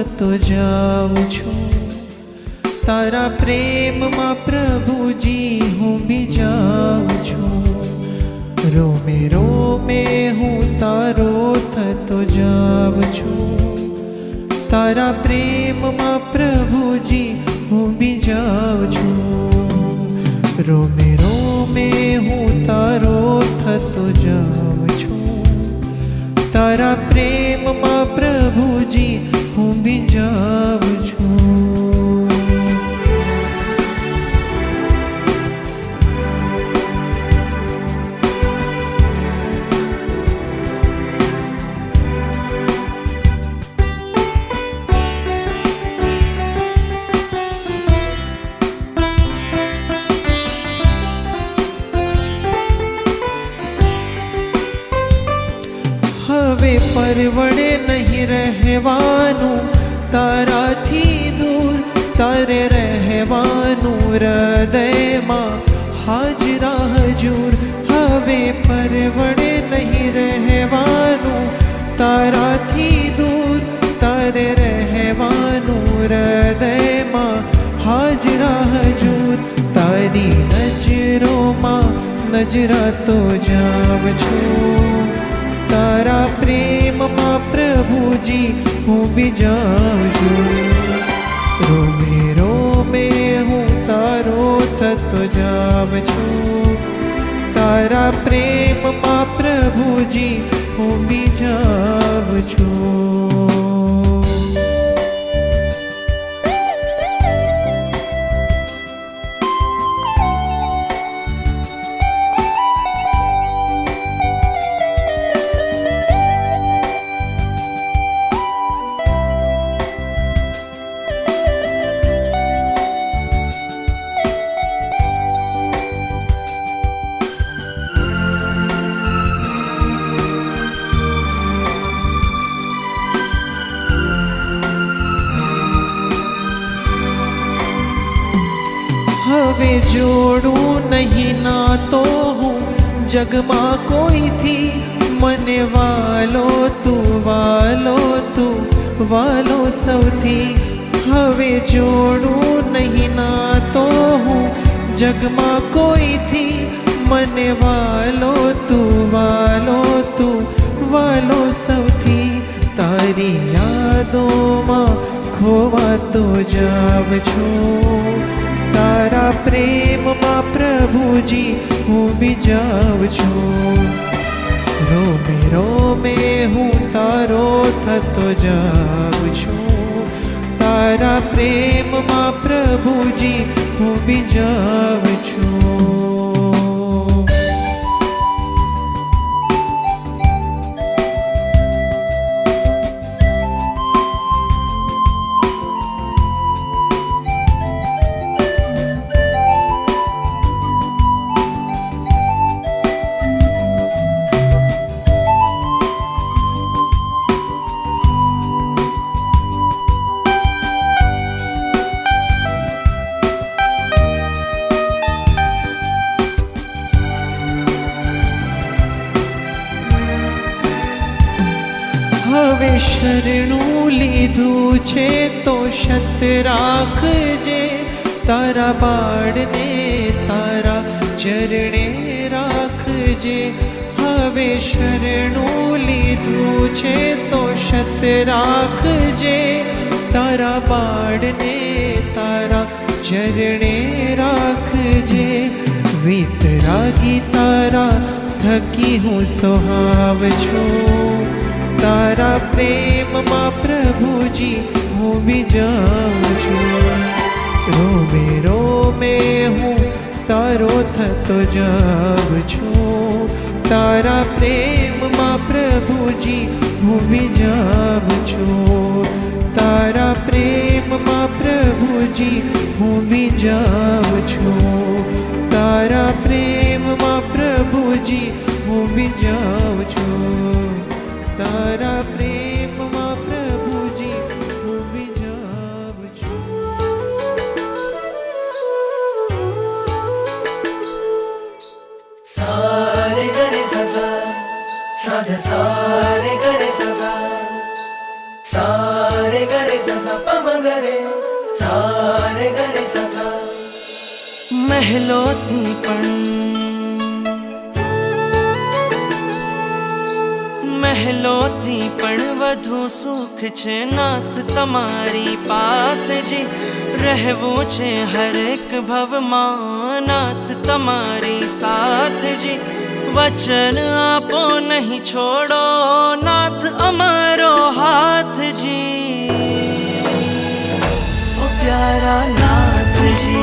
થતો જાઉં છું. તારા પ્રેમમાં પ્રભુજી હું બીજાઉં છું. રોમે રોમે હું તારો થતો જાઉં છું. તારા પ્રેમમાં પ્રભુજી હું બીજાઉં છું. રોમે રોમે હું તારો થતો જાઉં છું. તારા પ્રેમમાં પ્રભુજી હું બીજાઉં છું. હવે પરવડે નહીં રહેવાનું તારાથી દૂર. તારે રહેવાનું હૃદયમાં હાજરા હજૂર. હવે પરવડે નહીં રહેવાનું તારાથી દૂર. તારે રહેવાનું હૃદયમાં હાજરા હજૂર. તારી નજરોમાં નજરાતો જાવ છું. તારા પ્રેમમાં પ્રભુજી હું બીજાઉં છું. રોમે રોમે હું તારો થતો જાઉં છું. તારા પ્રેમમાં પ્રભુજી હું બીજાઉં છું. હવે જોડું નહીં ના તો હું જગમાં કોઈથી. મને વાલો તું વાલો સૌથી. હવે જોડું નહીં ના તો હું જગમાં કોઈથી. મને વાલો તું વાલો સૌથી. તારી યાદોમાં ખોવાતો જાઉં છું. તારા પ્રેમમાં પ્રભુજી હું બીજાઉં છું. રોમે રોમે હું તારો થતો જાઉં છું. તારા પ્રેમમાં પ્રભુજી હું બીજાઉં છું. હવે શરણું લીધું છે તો સત રાખજે. તારા બાળને તારા ચરણે રાખજે. હવે શરણું લીધું છે તો સત રાખજે. તારા બાળને તારા ચરણે રાખજે. વિતરાગી તારા થકી હું સોહાવ છું. તારા પ્રેમમાં પ્રભુજી હું બીજાઉં છું. રોમે રોમે હું તારો થતો જાઉં છું. તારા પ્રેમમાં પ્રભુજી હું બીજાઉં છું. તારા પ્રેમમાં પ્રભુજી હું બીજાઉં છું. તારા પ્રેમમાં પ્રભુજી હું બીજાઉં છું. તારા પ્રેમમાં પ્રભુજી હું બીજાઉં છું. સારે ગરે સસા સાધા સારે ગરે સસા સારે ગરે गरे सा सा प म ग रे सा रे ग रे सा सा મહેલોથી પણ વધુ સુખ છે નાથ તમારી પાસે જી રહેવું છે હરેક ભવમાં નાથ તમારી સાથ જી વચન આપો નહીં છોડો નાથ અમારો હાથ જી ઓ પ્યારા નાથ જી